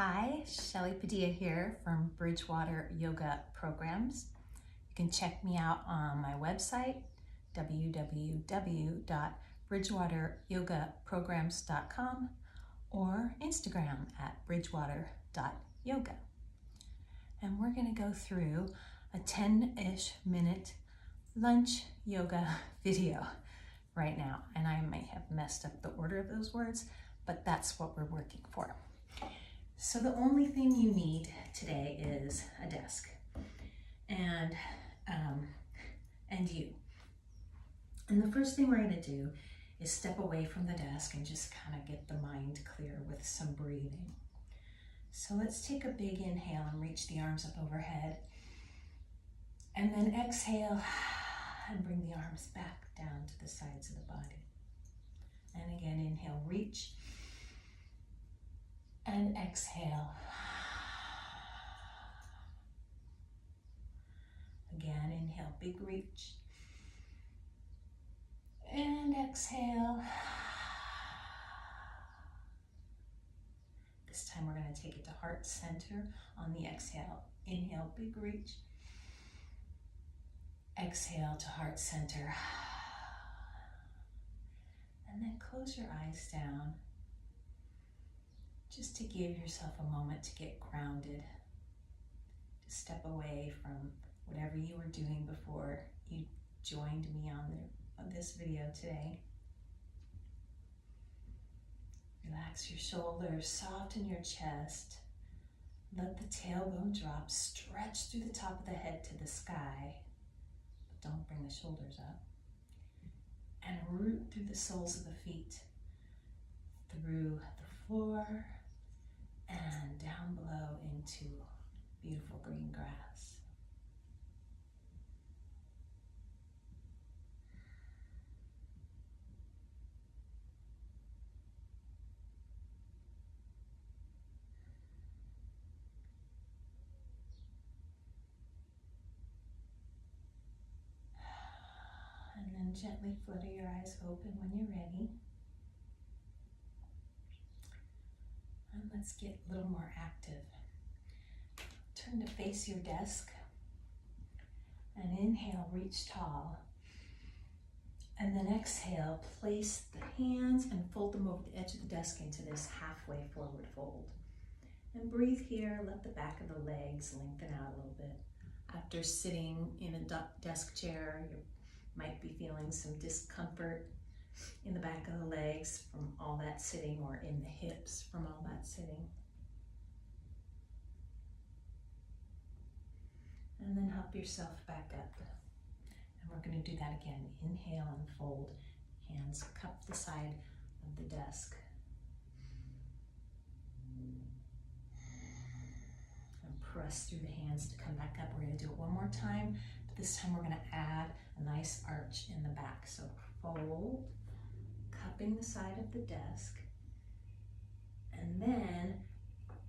Hi, Shelly Padilla here from Bridgewater Yoga Programs. You can check me out on my website, www.bridgewateryogaprograms.com, or Instagram at bridgewater.yoga. And we're going to go through a 10-ish minute lunch yoga video right now. And I may have messed up the order of those words, but that's what we're working for. So the only thing you need today is a desk and you. And the first thing we're going to do is step away from the desk and just kind of get the mind clear with some breathing. So let's take a big inhale and reach the arms up overhead. And then exhale and bring the arms back down to the sides of the body. And again, inhale, reach. And exhale. Again, inhale, big reach. And exhale. This time we're going to take it to heart center on the exhale. Inhale, big reach. Exhale to heart center. And then close your eyes down, just to give yourself a moment to get grounded, to step away from whatever you were doing before you joined me on this video today. Relax your shoulders, soften your chest. Let the tailbone drop, stretch through the top of the head to the sky, but don't bring the shoulders up. And root through the soles of the feet, through the floor, and down below into beautiful green grass. And then gently flutter your eyes open when you're ready. And let's get a little more active. Turn to face your desk. And inhale, reach tall. And then exhale, place the hands and fold them over the edge of the desk into this halfway forward fold. And breathe here, let the back of the legs lengthen out a little bit. After sitting in a desk chair, you might be feeling some discomfort in the back of the legs from all that sitting, or in the hips from all that sitting. And then help yourself back up. And we're going to do that again. Inhale and fold. Hands cup the side of the desk. And press through the hands to come back up. We're going to do it one more time, but this time we're going to add a nice arch in the back. So fold, cupping the side of the desk, and then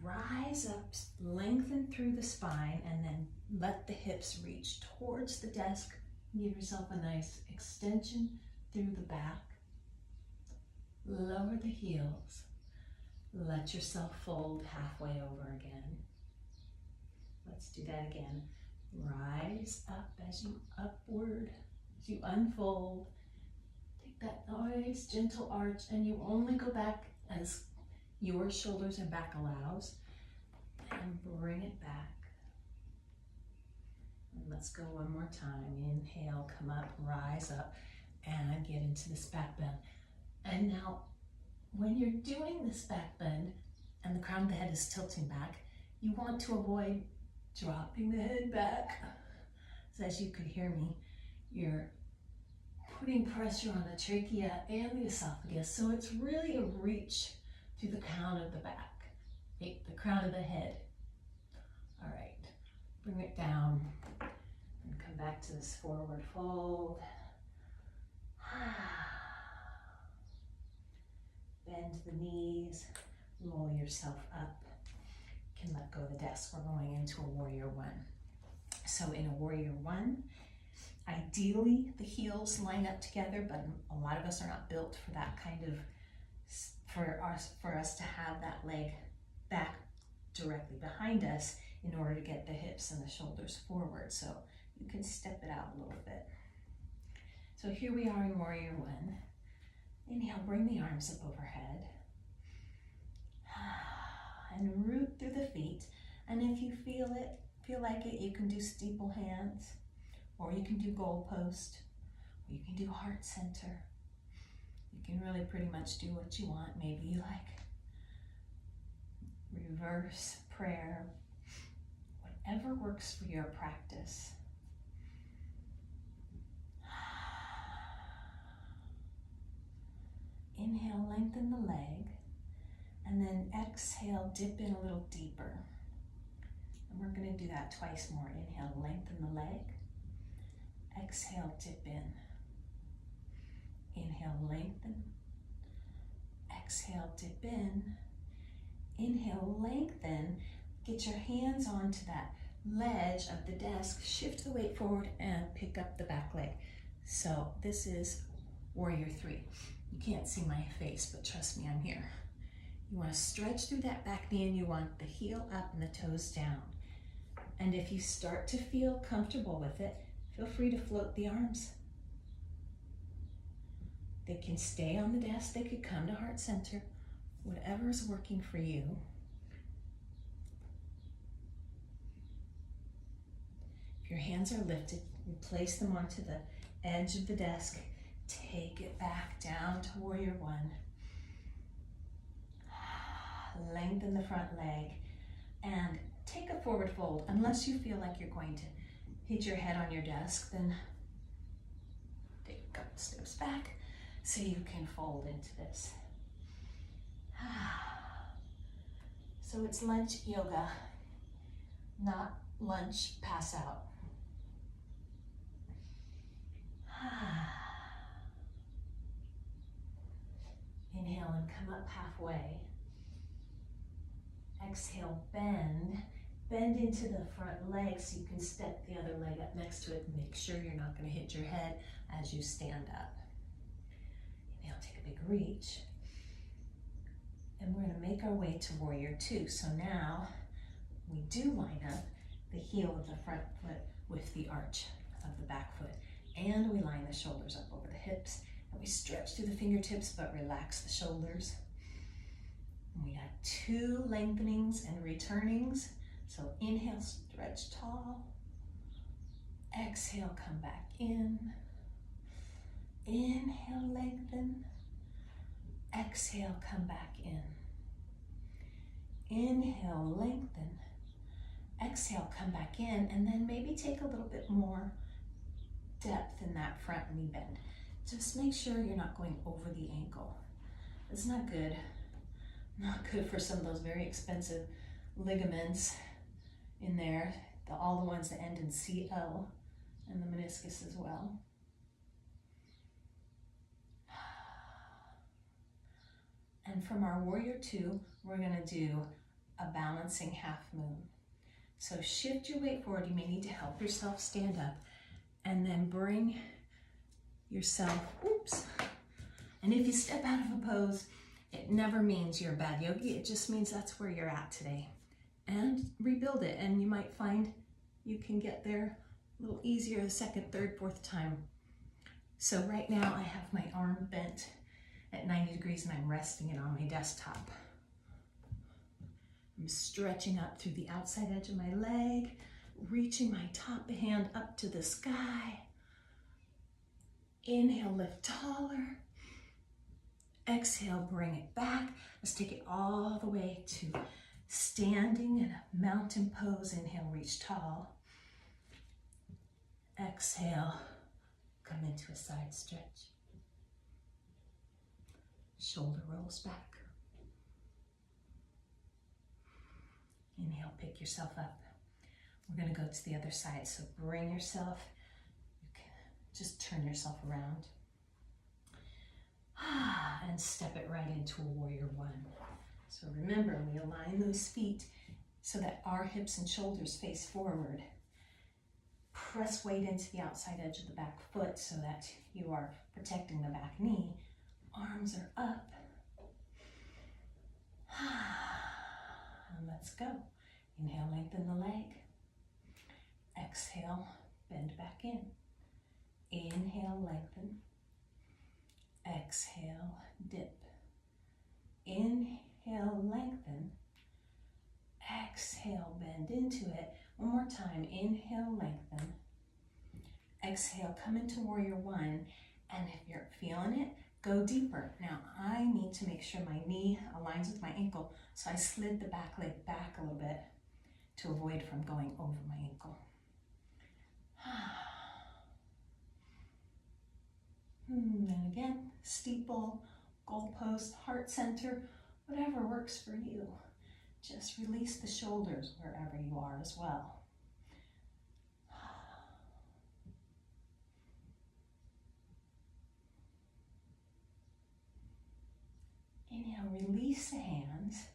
rise up, lengthen through the spine, and then let the hips reach towards the desk. Give yourself a nice extension through the back. Lower the heels. Let yourself fold halfway over again. Let's do that again. Rise up as you unfold. Take that nice gentle arch, and you only go back as your shoulders and back allows, and bring it back. And let's go one more time. Inhale, come up, rise up, and get into this back bend. And now, when you're doing this back bend and the crown of the head is tilting back, you want to avoid dropping the head back. So as you could hear me, you're putting pressure on the trachea and the esophagus. So it's really a reach through the crown of the back, the crown of the head. All right, bring it down and come back to this forward fold. Bend the knees, roll yourself up. You can let go of the desk. We're going into a warrior one. So in a warrior one, ideally the heels line up together, but a lot of us are not built for that kind of, for us to have that leg back directly behind us in order to get the hips and the shoulders forward. So you can step it out a little bit. So here we are in Warrior One. Inhale, bring the arms up overhead. And root through the feet. And if you feel like it, you can do steeple hands, or you can do goalpost, or you can do heart center. You can really pretty much do what you want. Maybe you like reverse prayer, whatever works for your practice. Inhale, lengthen the leg, and then exhale, dip in a little deeper. And we're going to do that twice more. Inhale, lengthen the leg. Exhale, dip in. Inhale, lengthen. Exhale, dip in. Inhale, lengthen. Get your hands onto that ledge of the desk. Shift the weight forward and pick up the back leg. So this is Warrior Three. You can't see my face, but trust me, I'm here. You want to stretch through that back knee, and you want the heel up and the toes down. And if you start to feel comfortable with it, feel free to float the arms. They can stay on the desk, they could come to heart center, whatever is working for you. If your hands are lifted, you place them onto the edge of the desk. Take it back down to Warrior One. Lengthen the front leg and take a forward fold. Unless you feel like you're going to hit your head on your desk, then take a couple steps back so you can fold into this. So it's lunch yoga, not lunch pass out. Inhale and come up halfway. Exhale, bend. Bend into the front leg so you can step the other leg up next to it and make sure you're not going to hit your head as you stand up. Inhale, take a big reach. And we're going to make our way to Warrior Two. So now we do line up the heel of the front foot with the arch of the back foot. And we line the shoulders up over the hips. And we stretch through the fingertips, but relax the shoulders. And we have 2 lengthenings and returnings. So inhale, stretch tall. Exhale, come back in. Inhale, lengthen. Exhale, come back in. Inhale, lengthen. Exhale, come back in. And then maybe take a little bit more depth in that front knee bend. Just make sure you're not going over the ankle. It's not good. Not good for some of those very expensive ligaments in there, all the ones that end in CO, and the meniscus as well. And from our Warrior Two, we're going to do a balancing half moon. So shift your weight forward. You may need to help yourself stand up, and then bring yourself, oops. And if you step out of a pose, it never means you're a bad yogi. It just means that's where you're at today. And rebuild it, and you might find you can get there a little easier the second, third, fourth time. So right now I have my arm bent at 90 degrees and I'm resting it on my desktop. I'm stretching up through the outside edge of my leg, reaching my top hand up to the sky. Inhale, lift taller. Exhale, bring it back. Let's take it all the way to standing in a mountain pose. Inhale, reach tall. Exhale, come into a side stretch. Shoulder rolls back. Inhale, pick yourself up. We're going to go to the other side. So bring yourself, you can just turn yourself around. And step it right into a Warrior One. So remember, we align those feet so that our hips and shoulders face forward. Press weight into the outside edge of the back foot so that you are protecting the back knee. Arms are up. And let's Let's go. Inhale, lengthen the leg. Exhale, bend back in. Inhale, lengthen. Exhale, dip. Inhale, lengthen. Exhale, bend into it. One more time. Inhale, lengthen. Exhale, come into warrior one. And if you're feeling it, go deeper. Now, I need to make sure my knee aligns with my ankle, so I slid the back leg back a little bit to avoid from going over my ankle. And again, steeple, goalpost, heart center, whatever works for you. Just release the shoulders wherever you are as well. Inhale, release the hands.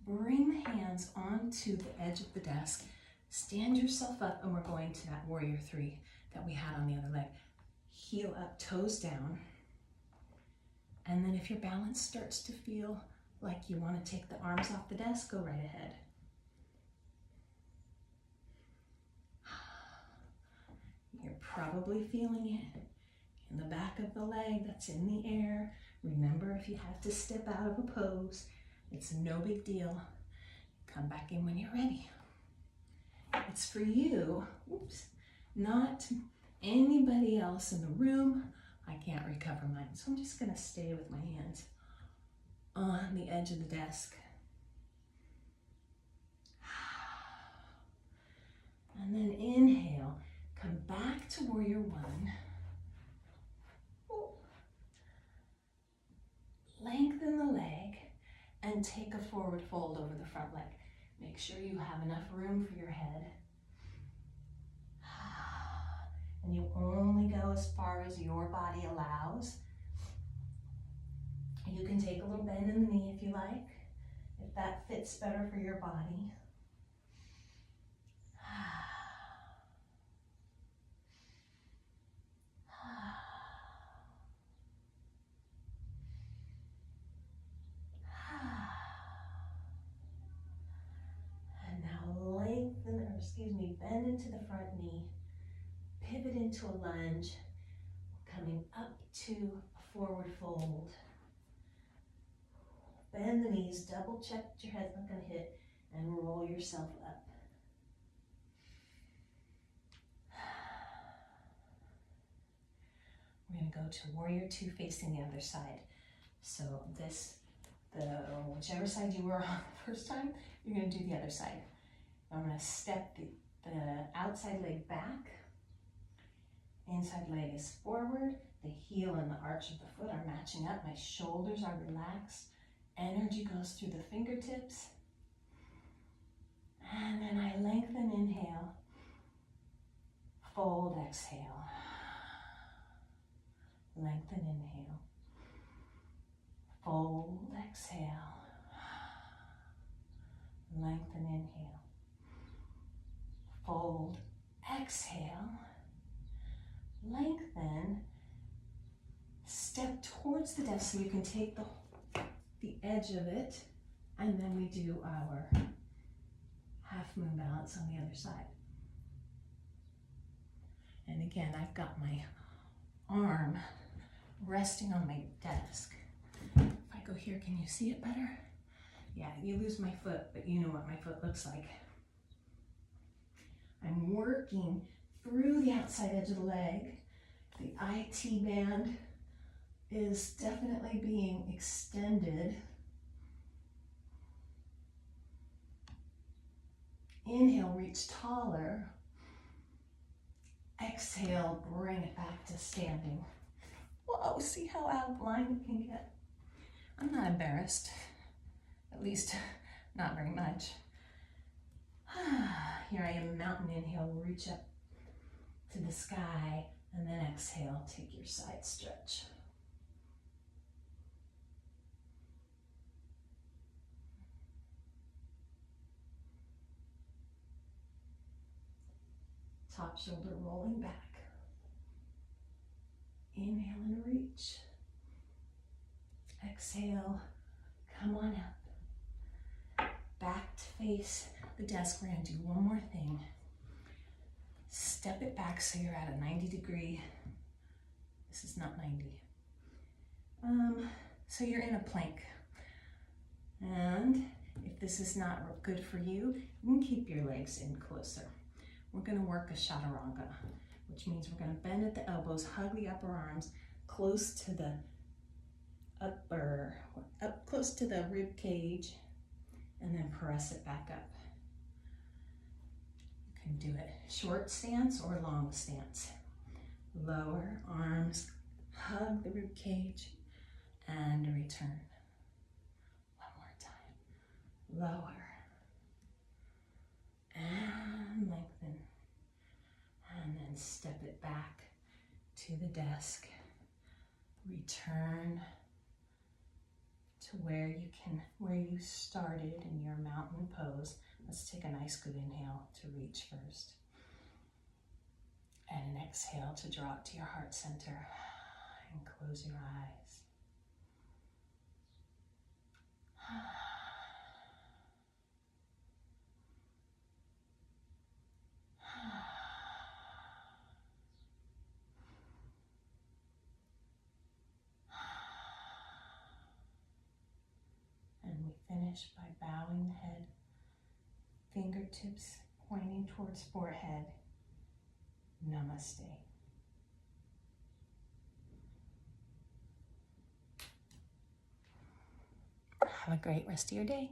Bring the hands onto the edge of the desk. Stand yourself up, and we're going to that warrior three that we had on the other leg. Heel up, toes down. And then if your balance starts to feel like you want to take the arms off the desk, go right ahead. You're probably feeling it in the back of the leg that's in the air. Remember, if you have to step out of a pose, it's no big deal. Come back in when you're ready. It's for you, not anybody else in the room. I can't recover mine, so I'm just gonna stay with my hands on the edge of the desk. And then inhale, come back to warrior one. Lengthen the leg and take a forward fold over the front leg. Make sure you have enough room for your head. And you only go as far as your body allows. You can take a little bend in the knee if you like, if that fits better for your body. And now bend into the front knee, pivot into a lunge, coming up to a forward fold. Bend the knees, double check that your head's not going to hit, and roll yourself up. We're going to go to warrior two facing the other side. So whichever side you were on the first time, you're going to do the other side. I'm going to step the outside leg back. Inside leg is forward. The heel and the arch of the foot are matching up. My shoulders are relaxed. Energy goes through the fingertips. And then I lengthen, inhale. Fold, exhale. Lengthen, inhale. Fold, exhale. Lengthen, inhale. Fold, exhale. Lengthen. Step towards the desk so you can take the edge of it, and then we do our half moon balance on the other side. And again, I've got my arm resting on my desk. If I go here, can you see it better? Yeah, you lose my foot, but you know what my foot looks like. I'm working through the outside edge of the leg. The IT band is definitely being extended. Inhale, reach taller. Exhale, bring it back to standing. Whoa, see how out of line we can get? I'm not embarrassed, at least not very much. Here I am, mountain inhale, reach up to the sky, and then exhale, take your side stretch. Top shoulder rolling back. Inhale and reach. Exhale, come on up. back to face the desk. We're gonna do one more thing. Step it back so you're at a 90 degree. This is not 90. So you're in a plank. And if this is not good for you, you can keep your legs in closer. We're gonna work a chaturanga, which means we're gonna bend at the elbows, hug the upper arms close to the close to the rib cage, and then press it back up. You can do it short stance or long stance. Lower arms, hug the rib cage, and return. One more time. Lower and lengthen, and then step it back to the desk. Return to where you started in your mountain pose. Let's take a nice good inhale to reach first. And an exhale to draw it to your heart center. And close your eyes. And we finish by bowing the head, fingertips pointing towards forehead. Namaste. Have a great rest of your day.